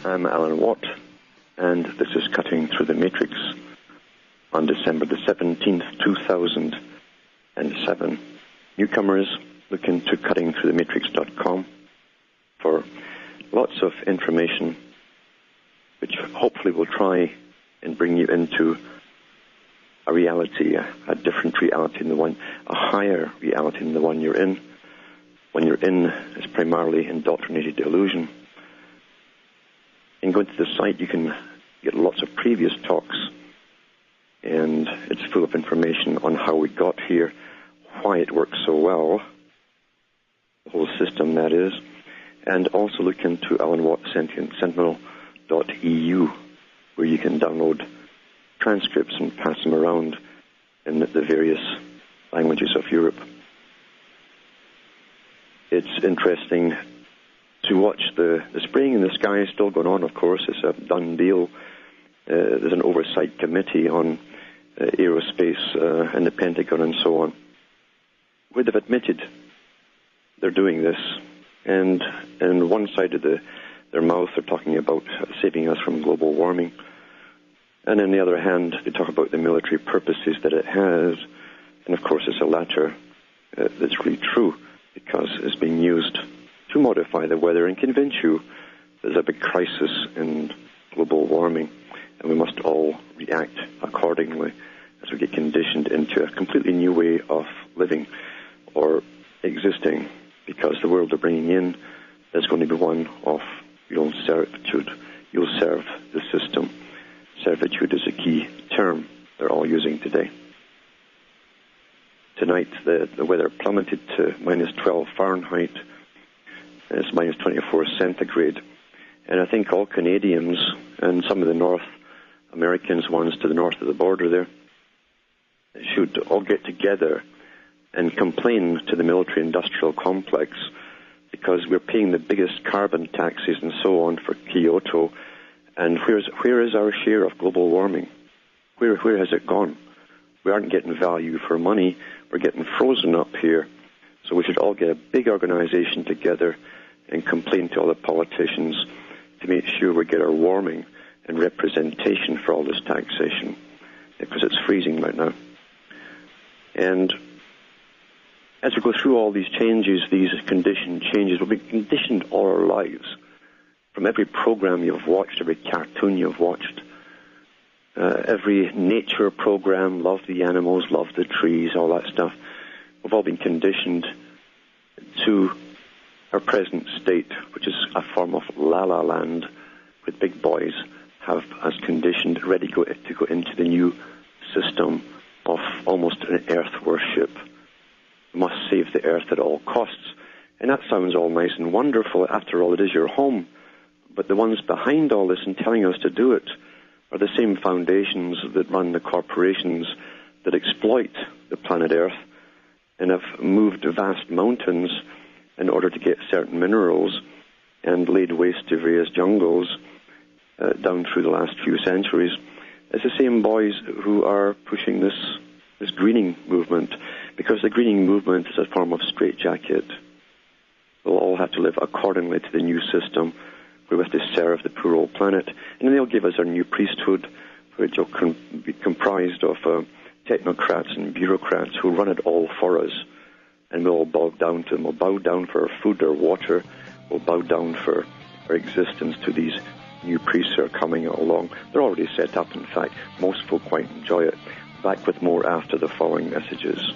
I'm Alan Watt, and this is Cutting Through the Matrix on December the 17th, 2007. Newcomers, look into cuttingthroughthematrix.com for lots of information which hopefully will try and bring you into a reality, a different reality than the one, a higher reality than the one you're in. When you're in, it's primarily indoctrinated illusion. And going to the site, you can get lots of previous talks, and it's full of information on how we got here, why it works so well, the whole system, that is. And also look into Alan Watt Sentient Sentinel.eu, where you can download transcripts and pass them around in the various languages of Europe. It's interesting to watch the spraying in the sky is still going on, of course. It's a done deal. There's an oversight committee on aerospace and the Pentagon and so on, where they've admitted they're doing this. And on one side of their mouth, they're talking about saving us from global warming. And on the other hand, they talk about the military purposes that it has. And of course, it's the latter that's really true, because it's being used to modify the weather and convince you there's a big crisis in global warming, and we must all react accordingly as we get conditioned into a completely new way of living or existing, because the world they're bringing in is going to be one of your own servitude. You'll serve the system. Servitude is a key term they're all using today. Tonight, the weather plummeted to minus 12 Fahrenheit. It's minus 24 centigrade. And I think all Canadians and some of the North Americans, ones to the north of the border there, should all get together and complain to the military-industrial complex, because we're paying the biggest carbon taxes and so on for Kyoto. And where is our share of global warming? Where has it gone? We aren't getting value for money. We're getting frozen up here. So we should all get a big organization together and complain to all the politicians to make sure we get our warming and representation for all this taxation, because it's freezing right now. And as we go through all these changes, these condition changes, we'll be conditioned all our lives. From every program you've watched, every cartoon you've watched, every nature program, love the animals, love the trees, all that stuff, we've all been conditioned to our present state, which is a form of la-la land, with big boys have us conditioned, ready to go into the new system of almost an earth worship. We must save the earth at all costs. And that sounds all nice and wonderful. After all, it is your home. But the ones behind all this and telling us to do it are the same foundations that run the corporations that exploit the planet Earth and have moved vast mountains in order to get certain minerals and laid waste to various jungles down through the last few centuries. It's the same boys who are pushing this greening movement, because the greening movement is a form of straitjacket. We'll all have to live accordingly to the new system. We have to serve the poor old planet. And then they'll give us our new priesthood, which will be comprised of technocrats and bureaucrats who run it all for us. And we'll all bow down to them. We'll bow down for our food, our water. We'll bow down for our existence to these new priests who are coming along. They're already set up, in fact. Most folk quite enjoy it. Back with more after the following messages.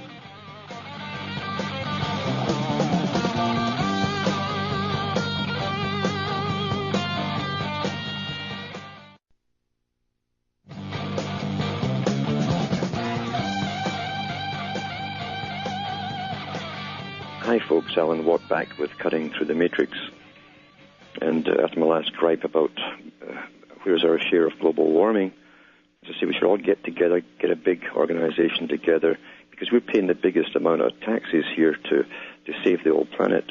Hi folks, Alan Watt back with Cutting Through the Matrix. And after my last gripe about where's our share of global warming, as I say, we should all get together, get a big organization together, because we're paying the biggest amount of taxes here to save the old planet.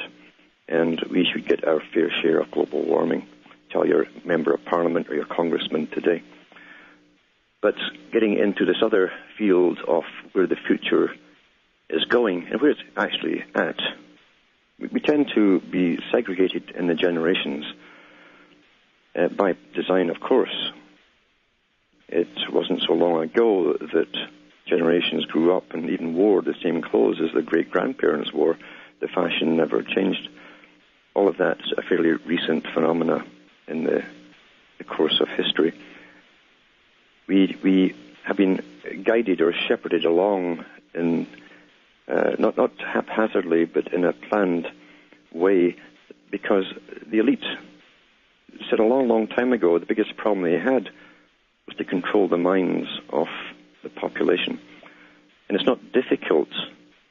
And we should get our fair share of global warming. Tell your member of parliament or your congressman today. But getting into this other field of where the future is going and where it's actually at, we tend to be segregated in the generations. by design, of course. It wasn't so long ago that generations grew up and even wore the same clothes as their great-grandparents wore. The fashion never changed. All of that's a fairly recent phenomena in the course of history. We have been guided or shepherded along in not haphazardly, but in a planned way, because the elite said a long, long time ago the biggest problem they had was to control the minds of the population. And it's not difficult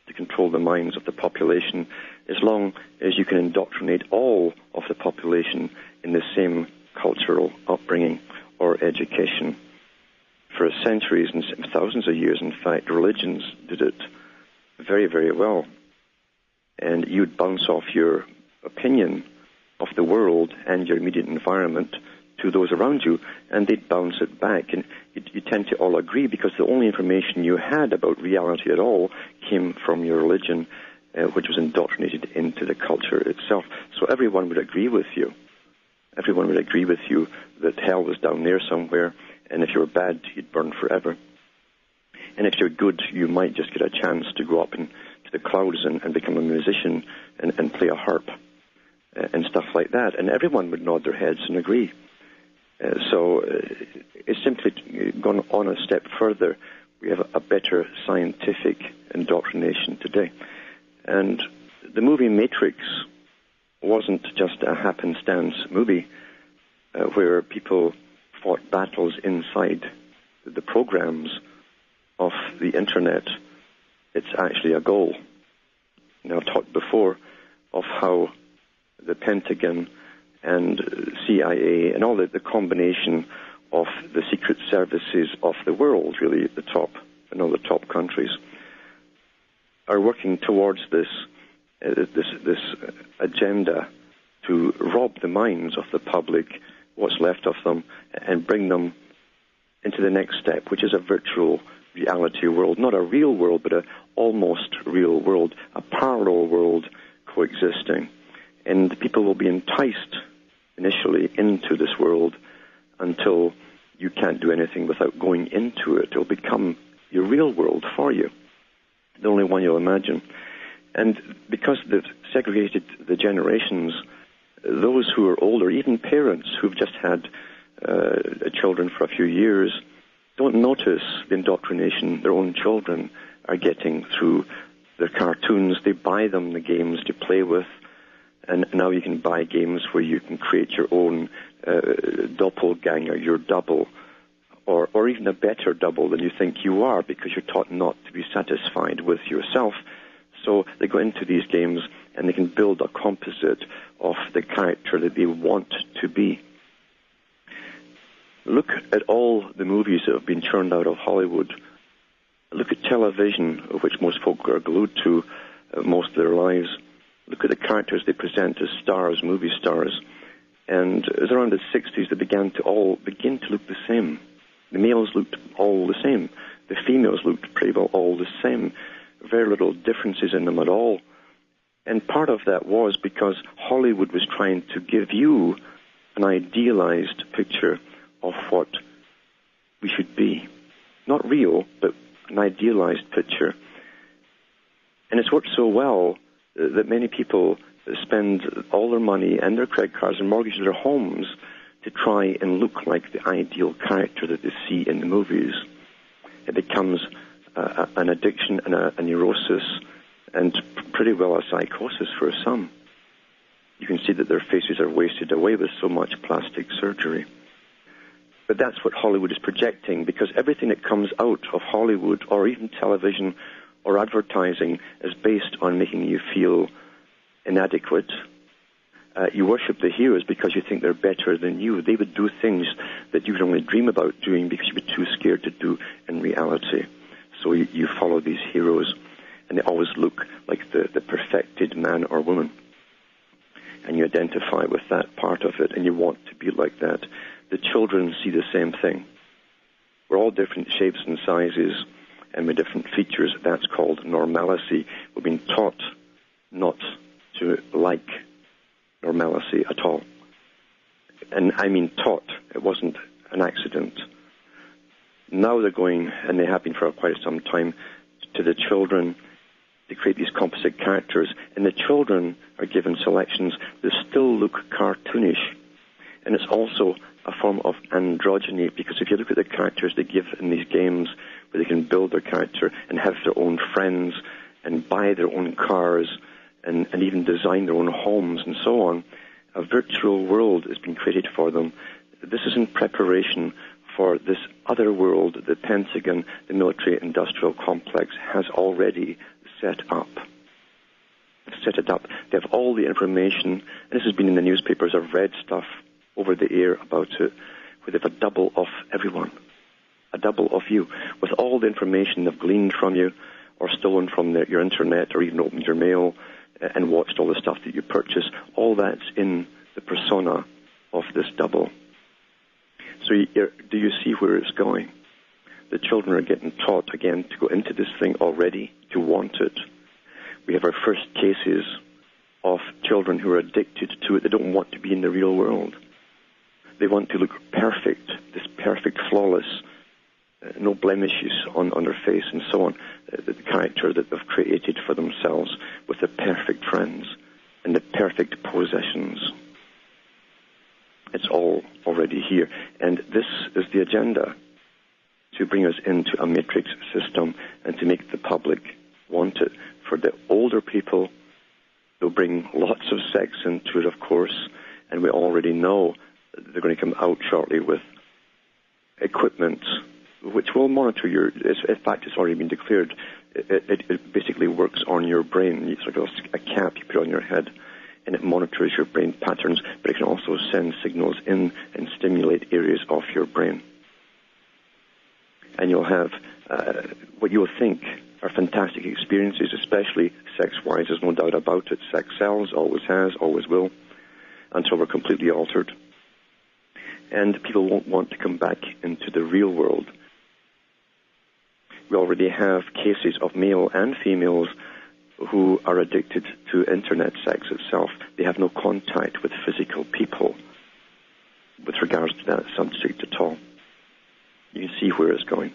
to control the minds of the population as long as you can indoctrinate all of the population in the same cultural upbringing or education. For centuries and thousands of years, in fact, religions did it very, very well. And you'd bounce off your opinion of the world and your immediate environment to those around you, and they'd bounce it back. And you tend to all agree because the only information you had about reality at all came from your religion, which was indoctrinated into the culture itself. So everyone would agree with you. Everyone would agree with you that hell was down there somewhere, and if you were bad, you'd burn forever. And if you're good, you might just get a chance to go up into the clouds and become a musician and play a harp and stuff like that. And everyone would nod their heads and agree. So it's simply gone on a step further. We have a better scientific indoctrination today. And the movie Matrix wasn't just a happenstance movie where people fought battles inside the programs of the internet. It's actually a goal. Now, I've talked before of how the Pentagon and CIA and all the combination of the secret services of the world, really at the top, and all the top countries, are working towards this agenda to rob the minds of the public, what's left of them, and bring them into the next step, which is a virtual reality world, not a real world, but an almost real world, a parallel world coexisting. And people will be enticed initially into this world until you can't do anything without going into it. It'll become your real world for you, the only one you'll imagine. And because they've segregated the generations, those who are older, even parents who've just had children for a few years, don't notice the indoctrination their own children are getting through their cartoons. They buy them the games to play with, and now you can buy games where you can create your own doppelganger, your double, or even a better double than you think you are, because you're taught not to be satisfied with yourself. So they go into these games and they can build a composite of the character that they want to be. Look at all the movies that have been churned out of Hollywood. Look at television, which most folk are glued to most of their lives. Look at the characters they present as stars, movie stars. And it was around the 60s they began to look the same. The males looked all the same. The females looked pretty well all the same. Very little differences in them at all. And part of that was because Hollywood was trying to give you an idealized picture of what we should be. Not real, but an idealized picture. And it's worked so well that many people spend all their money and their credit cards and mortgage their homes to try and look like the ideal character that they see in the movies. It becomes an addiction and a neurosis, and pretty well a psychosis for some. You can see that their faces are wasted away with so much plastic surgery. But that's what Hollywood is projecting, because everything that comes out of Hollywood or even television or advertising is based on making you feel inadequate. You worship the heroes because you think they're better than you. They would do things that you would only dream about doing because you'd be too scared to do in reality. So you follow these heroes, and they always look like the perfected man or woman. And you identify with that part of it, and you want to be like that. The children see the same thing. We're all different shapes and sizes, and with different features. That's called normalcy. We've been taught not to like normalcy at all. And I mean taught. It wasn't an accident. Now they're going, and they have been for quite some time, to the children to create these composite characters. And the children are given selections that still look cartoonish. And it's also a form of androgyny, because if you look at the characters they give in these games, where they can build their character and have their own friends and buy their own cars and even design their own homes and so on, a virtual world has been created for them. This is in preparation for this other world that the Pentagon, the military-industrial complex, has already set up. Set it up. They have all the information, and this has been in the newspapers. I've read stuff over the air about it, where they have a double of everyone, a double of you, with all the information they've gleaned from you, or stolen from your internet, or even opened your mail, and watched all the stuff that you purchase. All that's in the persona of this double. So do you see where it's going? The children are getting taught, again, to go into this thing already, to want it. We have our first cases of children who are addicted to it. They don't want to be in the real world. They want to look perfect, this perfect, flawless, no blemishes on their face and so on, the character that they've created for themselves with the perfect friends and the perfect possessions. It's all already here. And this is the agenda, to bring us into a matrix system and to make the public want it. For the older people, they'll bring lots of sex into it, of course, and we already know they're going to come out shortly with equipment which will monitor your, in fact, it's already been declared, it basically works on your brain. It's like a cap you put on your head, and it monitors your brain patterns, but it can also send signals in and stimulate areas of your brain. And you'll have what you'll think are fantastic experiences, especially sex-wise. There's no doubt about it. Sex sells, always has, always will, until we're completely altered. And people won't want to come back into the real world. We already have cases of male and females who are addicted to internet sex itself. They have no contact with physical people with regards to that subject at all. You can see where it's going.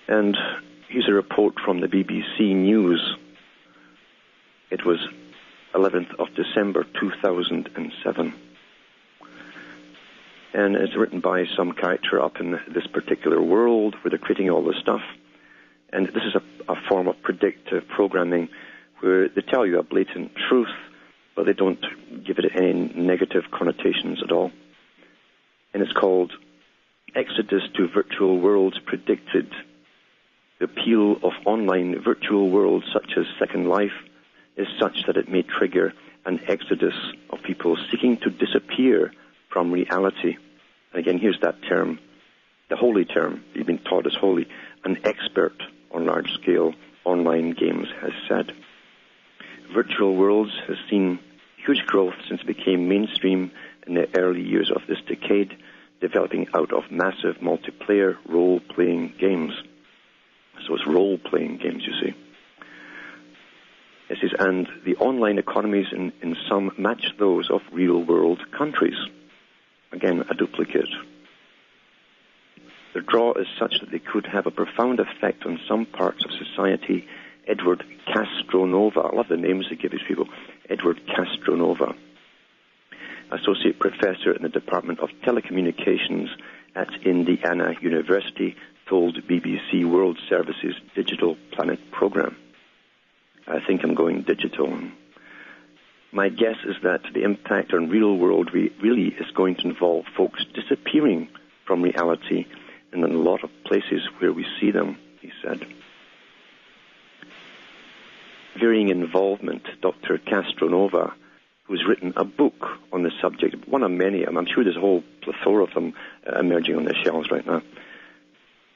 And here's a report from the BBC News. It was 11th of December 2007. And it's written by some character up in this particular world where they're creating all this stuff. And this is a form of predictive programming where they tell you a blatant truth, but they don't give it any negative connotations at all. And it's called Exodus to Virtual Worlds Predicted. The appeal of online virtual worlds such as Second Life is such that it may trigger an exodus of people seeking to disappear from reality. And again, here's that term, the holy term, you've been taught as holy. An expert on large-scale online games has said. Virtual worlds has seen huge growth since it became mainstream in the early years of this decade, developing out of massive multiplayer role-playing games. So it's role-playing games, you see. It says, and the online economies in some match those of real-world countries. Again, a duplicate. The draw is such that they could have a profound effect on some parts of society. Edward Castronova, I love the names they give these people, Edward Castronova, Associate Professor in the Department of Telecommunications at Indiana University, told BBC World Service's Digital Planet program. I think I'm going digital. My guess is that the impact on real world really is going to involve folks disappearing from reality in a lot of places where we see them, he said. Varying involvement, Dr. Castronova, who's written a book on the subject, one of many, I'm sure there's a whole plethora of them emerging on the shelves right now,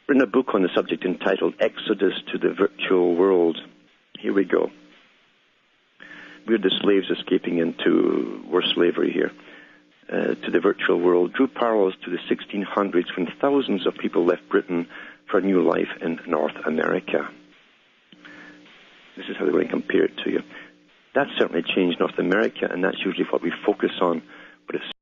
written a book on the subject entitled Exodus to the Virtual World. Here we go. We're the slaves escaping into worse slavery here, to the virtual world, drew parallels to the 1600s when thousands of people left Britain for a new life in North America. This is how they're going to compare it to you. That's certainly changed North America, and that's usually what we focus on but it's